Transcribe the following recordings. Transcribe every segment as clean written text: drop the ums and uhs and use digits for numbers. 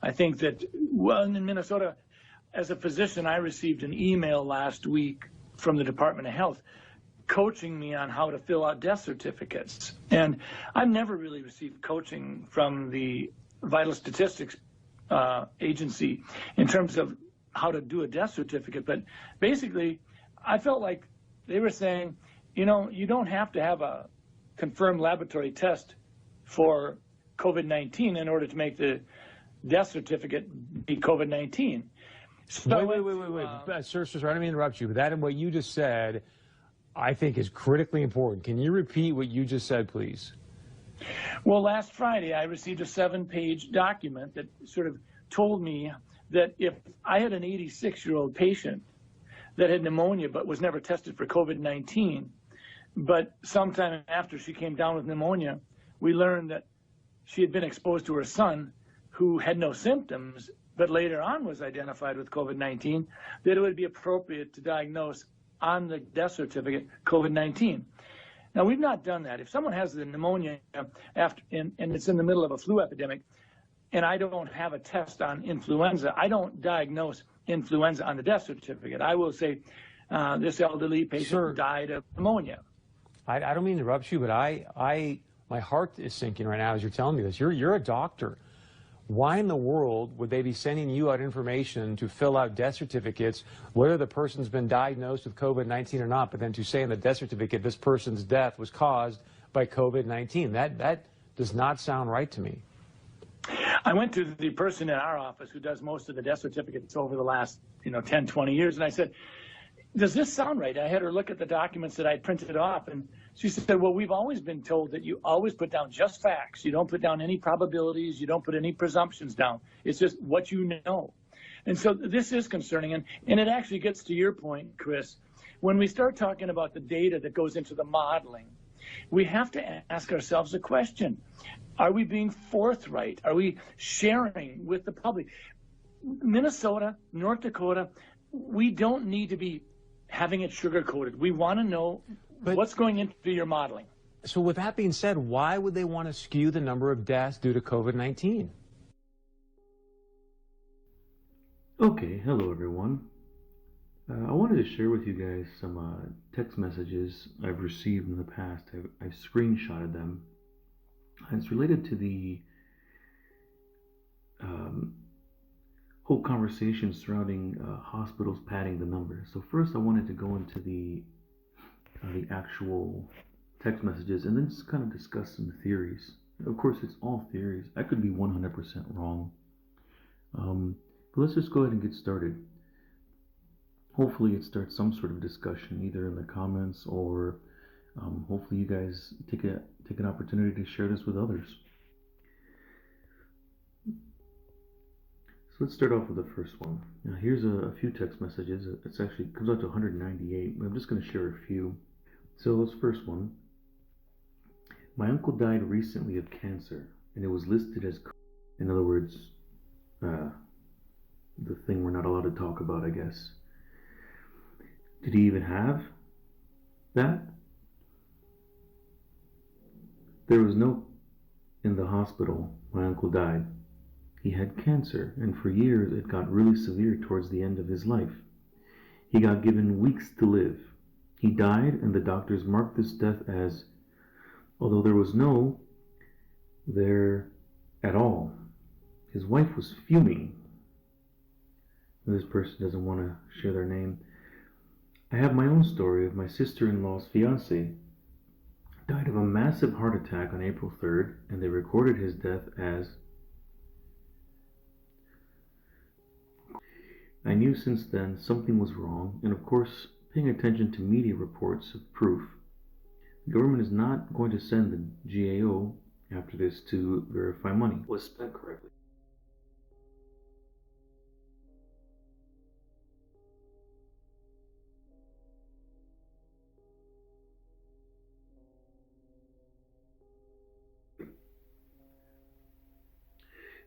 I think that, well, in Minnesota, as a physician, I received an email last week from the Department of Health coaching me on how to fill out death certificates. And I've never really received coaching from the Vital Statistics Agency in terms of how to do a death certificate. But basically, I felt like they were saying, you know, you don't have to have a confirmed laboratory test for COVID-19 in order to make the death certificate be COVID-19. So wait. Sir, I don't mean to interrupt you, but that and what you just said, I think is critically important. Can you repeat what you just said, please? Well, last Friday, I received a 7-page document that sort of told me that if I had an 86-year-old patient that had pneumonia but was never tested for COVID-19, but sometime after she came down with pneumonia, we learned that she had been exposed to her son who had no symptoms, but later on was identified with COVID-19, that it would be appropriate to diagnose on the death certificate COVID-19. Now, we've not done that. If someone has the pneumonia after, and it's in the middle of a flu epidemic, and I don't have a test on influenza, I don't diagnose influenza on the death certificate. I will say this elderly patient died of pneumonia. I don't mean to interrupt you, but my heart is sinking right now as you're telling me this. You're a doctor. Why in the world would they be sending you out information to fill out death certificates, whether the person's been diagnosed with COVID-19 or not, but then to say in the death certificate this person's death was caused by COVID-19? That does not sound right to me. I went to the person in our office who does most of the death certificates over the last 10, 20 years, and I said, does this sound right? I had her look at the documents that I printed off, and she said, well, we've always been told that you always put down just facts. You don't put down any probabilities. You don't put any presumptions down. It's just what you know. And so this is concerning, and it actually gets to your point, Chris. When we start talking about the data that goes into the modeling, we have to ask ourselves a question. Are we being forthright? Are we sharing with the public? Minnesota, North Dakota, we don't need to be having it sugar-coated. We want to know what's going into your modeling. So with that being said, why would they want to skew the number of deaths due to COVID-19? Okay, hello everyone. I wanted to share with you guys some text messages I've received in the past. I've screenshotted them. And it's related to the whole conversation surrounding hospitals padding the numbers. So first I wanted to go into the actual text messages and then just kind of discuss some theories. Of course, it's all theories. I could be 100% wrong. But let's just go ahead and get started. Hopefully it starts some sort of discussion either in the comments or hopefully you guys take an opportunity to share this with others. So let's start off with the first one. Now here's a few text messages. It's actually comes out to 198, but I'm just going to share a few. So this first one. My uncle died recently of cancer, and it was listed as, in other words, the thing we're not allowed to talk about, I guess. Did he even have that? There was no in the hospital. My uncle died. He had cancer, and for years it got really severe towards the end of his life. He got given weeks to live. He died, and the doctors marked this death as, although there was no there at all. His wife was fuming. This person doesn't want to share their name. I have my own story of my sister-in-law's fiance. Died of a massive heart attack on April 3rd, and they recorded his death as, I knew since then something was wrong, and of course, paying attention to media reports of proof. The government is not going to send the GAO after this to verify money was spent correctly.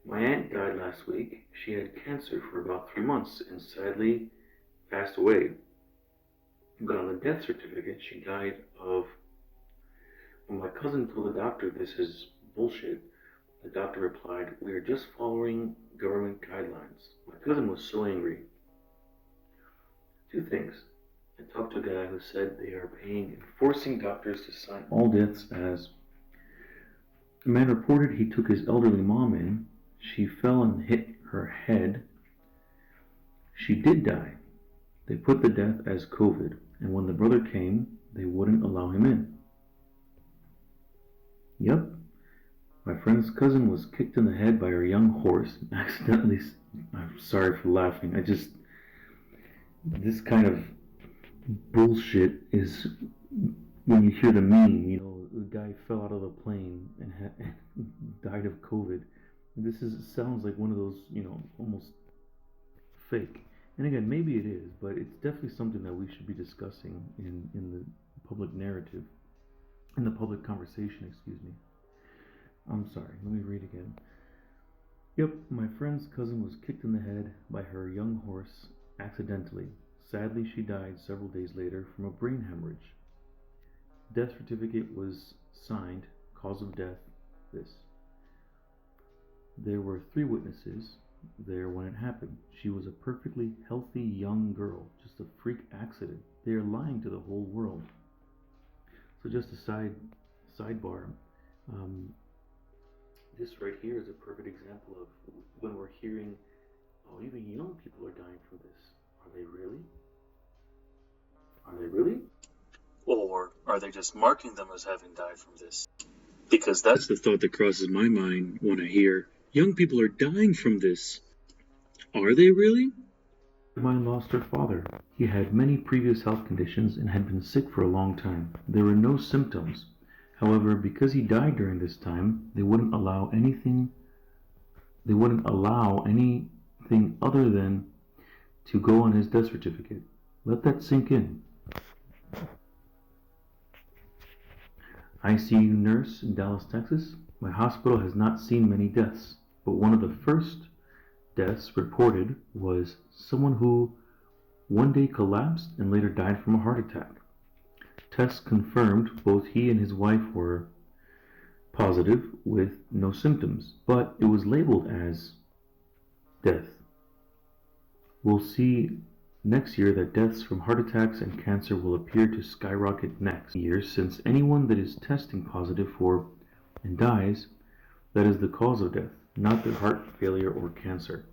My aunt died last week. She had cancer for about 3 months and sadly passed away. But on the death certificate, she died of... When my cousin told the doctor this is bullshit, the doctor replied, we are just following government guidelines. My cousin was so angry. Two things. I talked to a guy who said they are forcing doctors to sign all deaths as. A man reported he took his elderly mom in. She fell and hit her head. She did die. They put the death as COVID, and when the brother came, they wouldn't allow him in. Yep. My friend's cousin was kicked in the head by her young horse. Accidentally. I'm sorry for laughing. This kind of bullshit is when you hear the meme, the guy fell out of the plane and died of COVID. Sounds like one of those, almost fake. And again, maybe it is, but it's definitely something that we should be discussing in the public narrative, in the public conversation, excuse me. I'm sorry, let me read again. Yep, my friend's cousin was kicked in the head by her young horse accidentally. Sadly, she died several days later from a brain hemorrhage. Death certificate was signed, cause of death, this. There were 3 witnesses there when it happened. She was a perfectly healthy young girl, just a freak accident. They are lying to the whole world. So just a sidebar. This right here is a perfect example of when we're hearing, oh, even young people are dying from this. Are they really? Are they really? Or are they just marking them as having died from this? Because that's the thought that crosses my mind when I hear, young people are dying from this. Are they really? Mine lost her father. He had many previous health conditions and had been sick for a long time. There were no symptoms. However, because he died during this time, they wouldn't allow anything other than to go on his death certificate. Let that sink in. ICU nurse in Dallas, Texas. My hospital has not seen many deaths, but one of the first deaths reported was someone who one day collapsed and later died from a heart attack. Tests confirmed both he and his wife were positive with no symptoms, but it was labeled as death. We'll see next year that deaths from heart attacks and cancer will appear to skyrocket next year, since anyone that is testing positive for and dies, that is the cause of death, not their heart failure or cancer.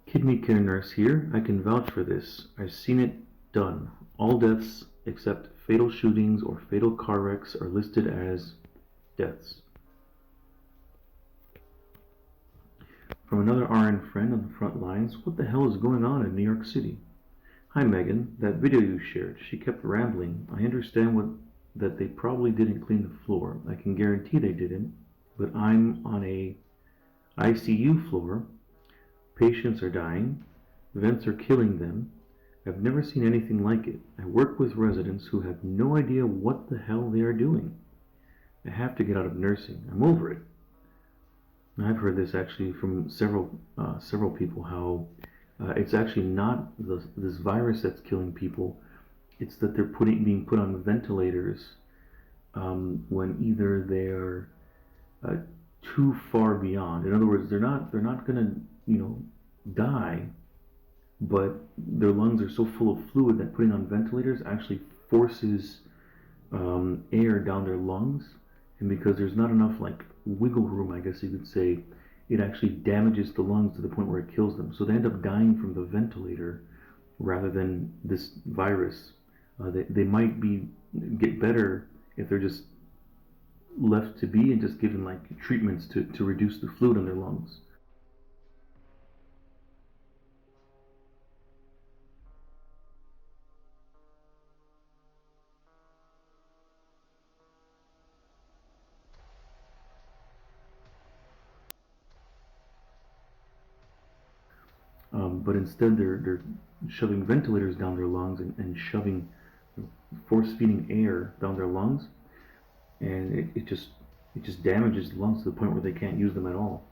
Kidney care nurse here. I can vouch for this. I've seen it done. All deaths except fatal shootings or fatal car wrecks are listed as deaths. From another RN friend on the front lines, what the hell is going on in New York City? Hi Megan, that video you shared, she kept rambling. I understand that they probably didn't clean the floor. I can guarantee they didn't, but I'm on a ICU floor. Patients are dying. Vents are killing them. I've never seen anything like it. I work with residents who have no idea what the hell they are doing. I have to get out of nursing. I'm over it. I've heard this actually from several people, how it's actually not this virus that's killing people. It's that they're being put on ventilators when either they're too far beyond. In other words, they're not gonna die, but their lungs are so full of fluid that putting on ventilators actually forces air down their lungs, and because there's not enough wiggle room, I guess you could say, it actually damages the lungs to the point where it kills them. So they end up dying from the ventilator rather than this virus. They might get better if they're just left to be and just given treatments to reduce the fluid in their lungs. But instead they're shoving ventilators down their lungs and shoving, force-feeding air down their lungs, and it just damages the lungs to the point where they can't use them at all.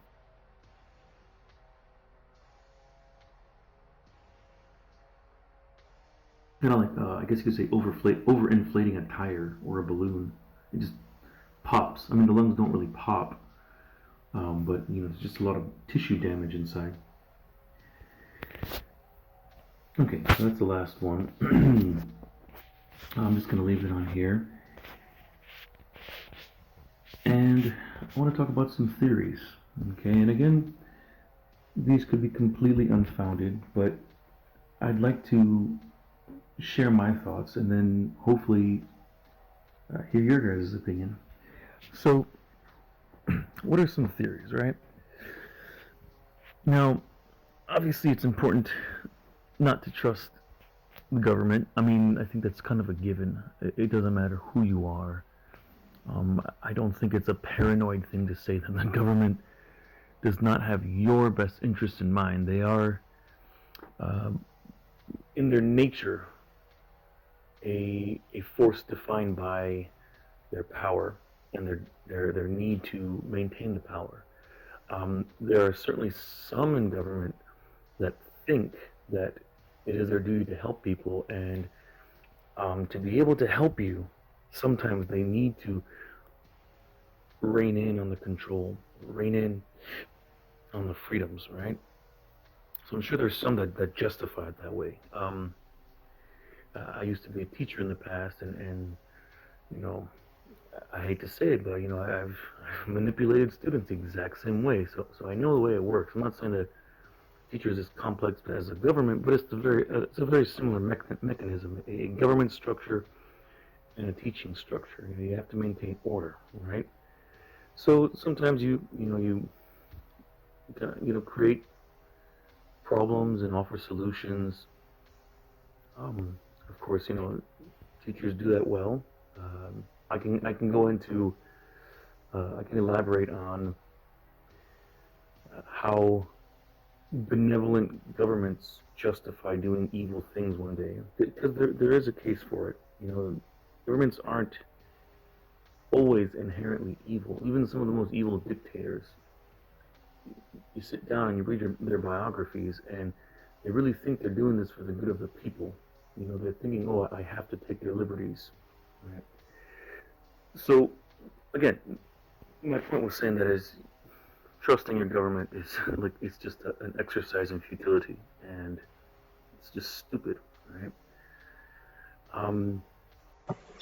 Kind of I guess you could say overinflating a tire or a balloon. It just pops. I mean, the lungs don't really pop, but there's just a lot of tissue damage inside. Okay, so that's the last one. I'm just going to leave it on here. And I want to talk about some theories. Okay, and again, these could be completely unfounded, but I'd like to share my thoughts and then hopefully hear your guys' opinion. So, what are some theories, right? Now, obviously it's important not to trust the government. I mean, I think that's kind of a given. It doesn't matter who you are. I don't think it's a paranoid thing to say that the government does not have your best interest in mind. They are, in their nature, a force defined by their power and their need to maintain the power. There are certainly some in government that think that it is their duty to help people, and to be able to help you, sometimes they need to rein in on the control, rein in on the freedoms, right? So I'm sure there's some that justify it that way. I used to be a teacher in the past, and I hate to say it, but I've manipulated students the exact same way. So I know the way it works. I'm not saying that teachers is complex as a government, but it's a very similar mechanism. A government structure and a teaching structure. You have to maintain order, right? So sometimes you create problems and offer solutions. Of course, teachers do that well. I can go into I can elaborate on how benevolent governments justify doing evil things one day, because there is a case for it. Governments aren't always inherently evil. Even some of the most evil dictators, you sit down and you read their biographies, and they really think they're doing this for the good of the people. They're thinking, oh, I have to take their liberties. Right? So, again, my point was saying that is trusting your government is it's just an exercise in futility, and it's just stupid, right?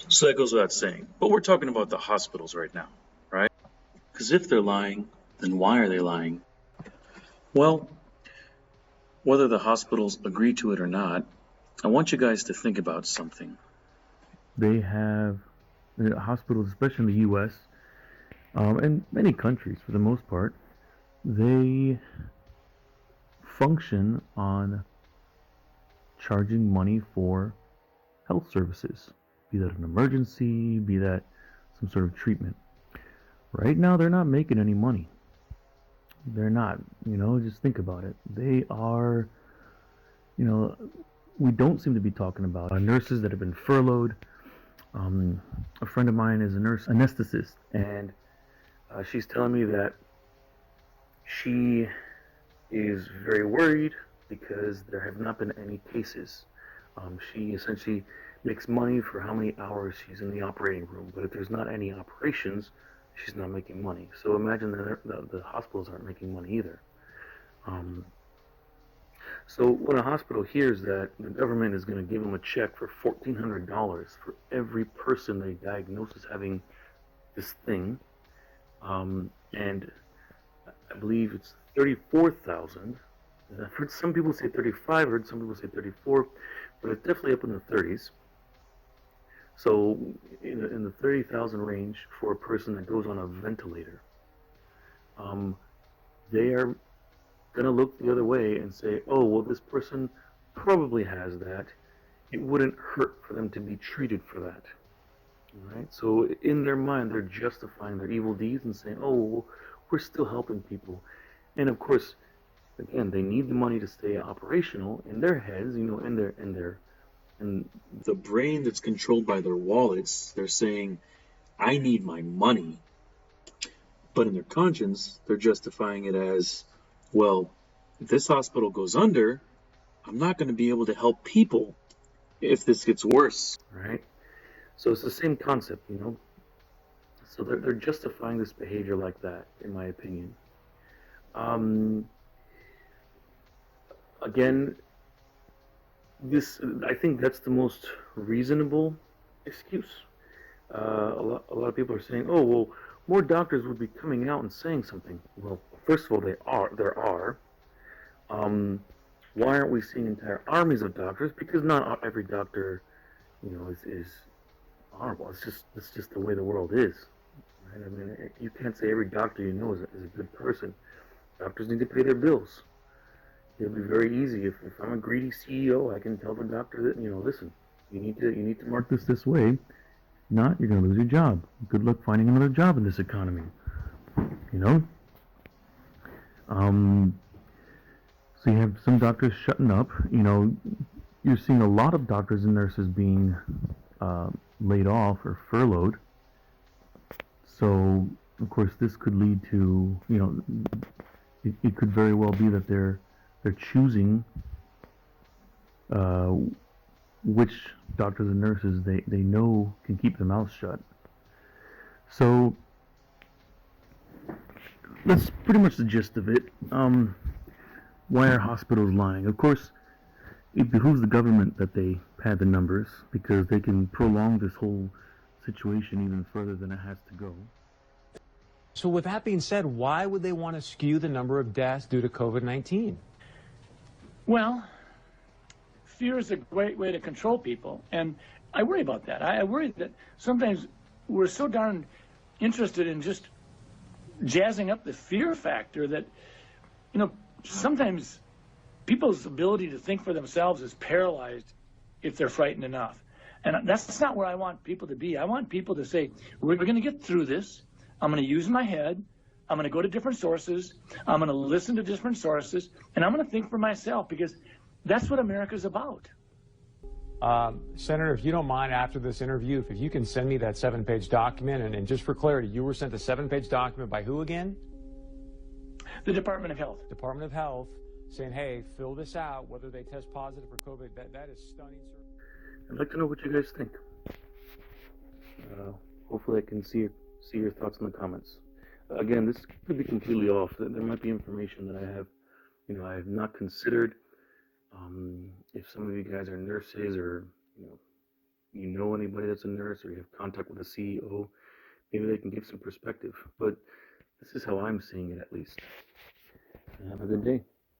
So that goes without saying. But we're talking about the hospitals right now, right? Because if they're lying, then why are they lying? Well, whether the hospitals agree to it or not, I want you guys to think about something. They have hospitals, especially in the U.S., and many countries for the most part, they function on charging money for health services, be that an emergency, be that some sort of treatment. Right now, they're not making any money. They're not, just think about it. They are, we don't seem to be talking about nurses that have been furloughed. A friend of mine is a nurse anesthetist, and she's telling me that she is very worried because there have not been any cases. She essentially makes money for how many hours she's in the operating room, but if there's not any operations, she's not making money. So imagine that the hospitals aren't making money either. So when a hospital hears that the government is going to give them a check for $1,400 for every person they diagnose as having this thing, and I believe it's 34,000. I've heard some people say 35, I've heard some people say 34, but it's definitely up in the 30s. So in the 30,000 range for a person that goes on a ventilator, they are going to look the other way and say, oh, well, this person probably has that. It wouldn't hurt for them to be treated for that. Right? So in their mind, they're justifying their evil deeds and saying, oh, well, we're still helping people. And of course, again, they need the money to stay operational in their heads, in the brain that's controlled by their wallets. They're saying, I need my money. But in their conscience, they're justifying it as, well, if this hospital goes under, I'm not going to be able to help people if this gets worse. Right? So it's the same concept, So they're justifying this behavior like that, in my opinion. Um, Again, this I think that's the most reasonable excuse. A lot of people are saying, "Oh, well, more doctors would be coming out and saying something." Well, first of all, there are. Um, why aren't we seeing entire armies of doctors? Because not every doctor, is honorable. It's just the way the world is. Right? I mean, you can't say every doctor you know is a good person. Doctors need to pay their bills. It'll be very easy if I'm a greedy CEO, I can tell the doctor that listen, you need to mark this way. If not, you're going to lose your job. Good luck finding another job in this economy. You know. Um, so you have some doctors shutting up. You're seeing a lot of doctors and nurses being laid off or furloughed. So of course this could lead to it could very well be that they're choosing which doctors and nurses they know can keep their mouths shut. So that's pretty much the gist of it. Why are hospitals lying? Of course, it behooves the government that they pad the numbers because they can prolong this whole situation even further than it has to go. So with that being said, why would they want to skew the number of deaths due to COVID-19? Well, fear is a great way to control people, and I worry about that. I worry that sometimes we're so darn interested in just jazzing up the fear factor that, sometimes people's ability to think for themselves is paralyzed if they're frightened enough. And that's not where I want people to be. I want people to say, we're going to get through this. I'm going to use my head. I'm going to go to different sources. I'm going to listen to different sources. And I'm going to think for myself because that's what America's about. Senator, if you don't mind, after this interview, if you can send me that 7-page document, and just for clarity, you were sent a 7-page document by who again? The Department of Health. Department of Health, saying, hey, fill this out, whether they test positive for COVID. That is stunning, sir. I'd like to know what you guys think. Hopefully I can see your thoughts in the comments. Again, this could be completely off. There might be information that I have not considered. If some of you guys are nurses or you know anybody that's a nurse or you have contact with a CEO, maybe they can give some perspective. But this is how I'm seeing it, at least. Have a good day.